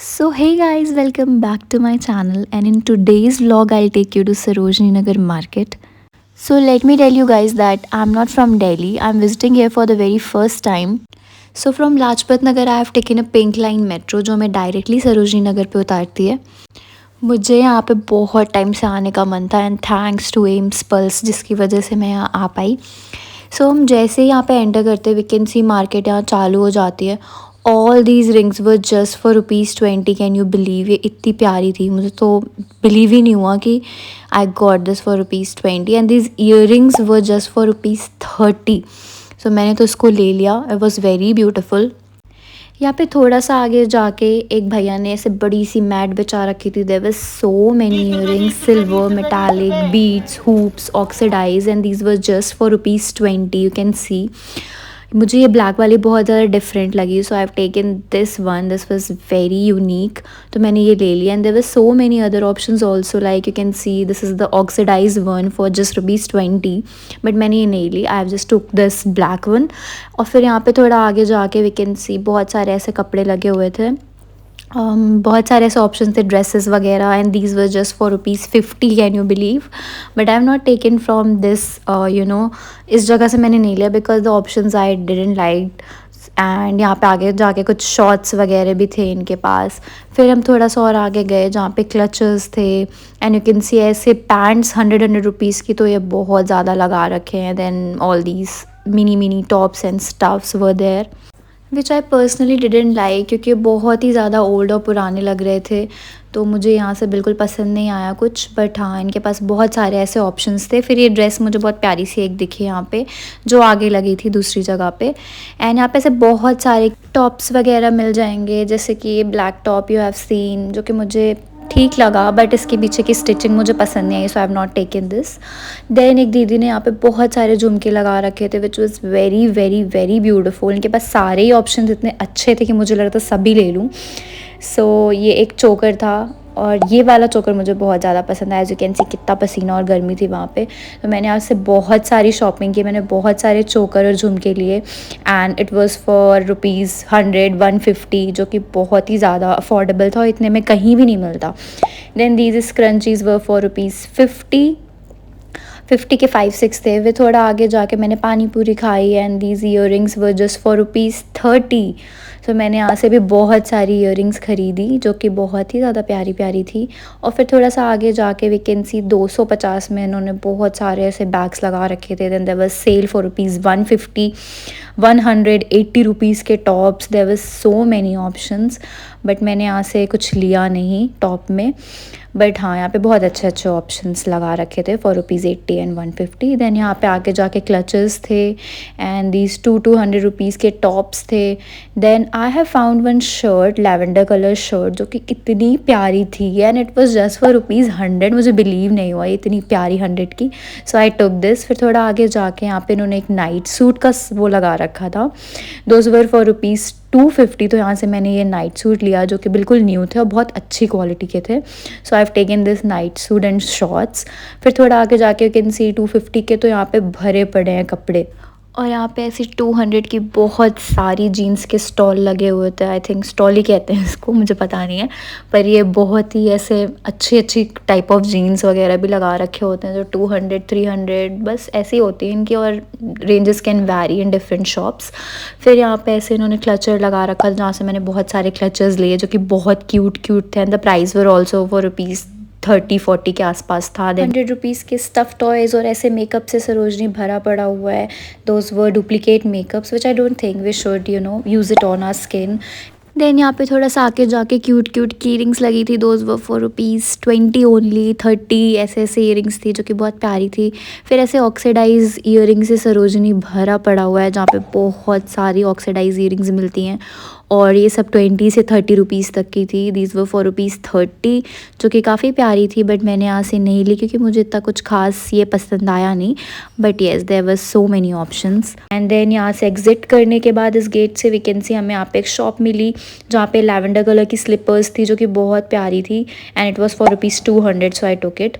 So hey guys, welcome back to my channel, and in today's vlog I'll take you to Sarojini Nagar market. So let me tell you guys that I'm not from Delhi. I'm visiting here for the very first time. So from Lajpat Nagar I have taken a pink line metro जो हमें directly Sarojini Nagar पे उतारती है। मुझे यहाँ पे बहुत time से आने का मन था and thanks to AIIMS Pulse जिसकी वजह से मैं यहाँ आ पाई। सो हम जैसे ही यहाँ पे एंटर करते वी कैन सी मार्केट यहाँ चालू हो जाती है। All these rings were just for ₹20। Can you believe, ये इतनी प्यारी थी, मुझे तो बिलीव ही नहीं हुआ कि I got this for ₹20 and these year rings were just for ₹30। सो मैंने तो इसको ले लिया। It was very beautiful. यहाँ पे थोड़ा सा आगे जाके एक भैया ने ऐसे बड़ी सी मैट बिछा रखी थी। There were so many earrings, silver, metallic, beads, hoops, oxidise and these were just for ₹20। You can see मुझे ये ब्लैक वाली बहुत ज़्यादा डिफरेंट लगी, so I have taken this one. This was very unique, तो मैंने ये ले लिया। And there were so many other options also, like you can see this is the oxidise one for just ₹20, but मैंने ये नहीं ली। I have just took this black one. और फिर यहाँ पे थोड़ा आगे जाके वी कैन सी बहुत सारे ऐसे कपड़े लगे हुए थे। बहुत सारे ऐसे ऑप्शन थे, ड्रेसेस वगैरह, and these were just for ₹50। Can you believe? But I have not taken from this इस जगह से मैंने नहीं लिया because the options I didn't like. And यहाँ पे आगे जाके कुछ शॉर्ट्स वगैरह भी थे इनके पास। फिर हम थोड़ा सा और आगे गए जहाँ पे क्लचर्स थे एंड यू कैन सी ऐसे पैंट्स 100 रुपीज़ की, तो ये बहुत ज़्यादा लगा रखे हैं। Then all these mini tops and stuffs were there which I personally didn't like, क्योंकि बहुत ही ज़्यादा ओल्ड और पुराने लग रहे थे, तो मुझे यहाँ से बिल्कुल पसंद नहीं आया कुछ। बट हाँ, इनके पास बहुत सारे ऐसे ऑप्शंस थे। फिर ये ड्रेस मुझे बहुत प्यारी सी एक दिखी यहाँ पे जो आगे लगी थी दूसरी जगह पे। एंड यहाँ पे ऐसे बहुत सारे टॉप्स वगैरह मिल जाएंगे, जैसे कि ये black top you have seen, जो कि मुझे ठीक लगा, बट इसके पीछे की स्टिचिंग मुझे पसंद नहीं आई, so I have not taken this. Then एक दीदी ने यहाँ पे बहुत सारे झुमके लगा रखे थे which was very very very beautiful. इनके पास सारे ही ऑप्शन इतने अच्छे थे कि मुझे लग रहा था सभी ले लूँ। सो ये एक चोकर था और ये वाला चोकर मुझे बहुत ज़्यादा पसंद आया। एज यू कैन सी कितना पसीना और गर्मी थी वहाँ पे, तो मैंने आज से बहुत सारी शॉपिंग की। मैंने बहुत सारे चोकर और झुमके लिए एंड इट वाज फॉर ₹100 150, जो कि बहुत ही ज़्यादा अफोर्डेबल था और इतने में कहीं भी नहीं मिलता। Then these scrunchies were for ₹50। 50 के 5-6 थे। वे थोड़ा आगे जाके मैंने पानी पूरी खाई and these earrings were just for ₹30। सो मैंने यहाँ से भी बहुत सारी ईयरिंग्स ख़रीदी जो कि बहुत ही ज़्यादा प्यारी प्यारी थी। और फिर थोड़ा सा आगे जाके वी कैन सी 250 में इन्होंने बहुत सारे ऐसे बैग्स लगा रखे थे। Then there was sale for ₹150, ₹180 के tops. There was so many options, but मैंने यहाँ से कुछ लिया नहीं टॉप में। बट हाँ, यहाँ पे बहुत अच्छे अच्छे ऑप्शंस लगा रखे थे फॉर ₹80 एंड ₹150। देन यहाँ पे आगे जाके क्लचेस थे एंड दीज 200 रुपीज़ के टॉप्स थे। Then I have found one shirt, lavender colour shirt, जो कि इतनी प्यारी थी and it was just for ₹100। मुझे बिलीव नहीं हुआ इतनी प्यारी 100 की। So I took this. फिर थोड़ा आगे जाके यहाँ पे इन्होंने एक नाइट सूट का वो लगा रखा था। दोज वर फॉर ₹250, तो यहाँ से मैंने ये नाइट सूट लिया जो कि बिल्कुल न्यू थे और बहुत अच्छी क्वालिटी के थे। So I have taken this night suit and shorts. फिर थोड़ा आगे जाके यू कैन सी 250 के तो यहाँ पे भरे पड़े हैं कपड़े। और यहाँ पे ऐसी 200 की बहुत सारी जीन्स के स्टॉल लगे हुए थे। आई थिंक स्टॉल ही कहते हैं इसको, मुझे पता नहीं है, पर ये बहुत ही ऐसे अच्छी अच्छी टाइप ऑफ जीन्स वगैरह भी लगा रखे होते हैं जो 200 300 बस ऐसी होती हैं इनकी, और ranges can vary in different shops. फिर यहाँ पे ऐसे इन्होंने क्लचर लगा रखा जहाँ से मैंने बहुत सारे क्लचर्स लिए जो कि बहुत क्यूट थे and the price were also for ₹30-40 के आसपास था। देन ₹100 के स्टफ टॉयज़ और ऐसे मेकअप से सरोजनी भरा पड़ा हुआ है। Those were duplicate makeups which I don't think we should use it on our skin. Then यहाँ पे थोड़ा सा आके जाके क्यूट की रिंग्स लगी थी। दोज वर फॉर ₹20 ओनली, 30 ऐसे ऐसे ईयरिंग्स थी जो कि बहुत प्यारी थी। फिर ऐसे ऑक्सीडाइज ईयरिंग से सरोजनी भरा पड़ा हुआ है जहाँ पे बहुत सारी ऑक्सीडाइज ईयरिंग्स मिलती हैं, और ये सब 20 से 30 रुपीज़ तक की थी। दीज वर फॉर ₹30, जो कि काफ़ी प्यारी थी, बट मैंने यहाँ से नहीं ली क्योंकि मुझे इतना कुछ खास ये पसंद आया नहीं। But yes, there were so many options. And then यहाँ से एग्जिट करने के बाद इस गेट से वी कैन सी हमें यहाँ पे एक शॉप मिली जहाँ पे लैवेंडर कलर की स्लीपर्स थी जो कि बहुत प्यारी थी and it was for ₹200, so I took it.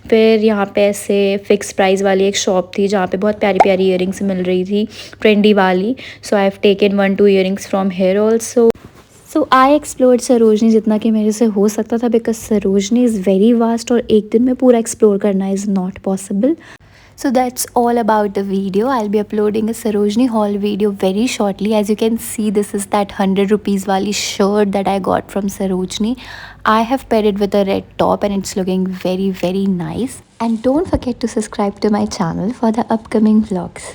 फिर यहाँ पे ऐसे फिक्स प्राइस वाली एक शॉप थी जहाँ पे बहुत प्यारी प्यारी ईयरिंग्स मिल रही थी, ट्रेंडी वाली। So I have taken 1-2 earrings from here also. So I explored Sarojini जितना कि मेरे से हो सकता था, because Sarojini is very vast और एक दिन में पूरा एक्सप्लोर करना is not possible. So that's all about the video. I'll be uploading a Sarojini haul video very shortly. As you can see, this is that 100 rupees wali shirt that I got from Sarojini. I have paired it with a red top and it's looking very nice. And don't forget to subscribe to my channel for the upcoming vlogs.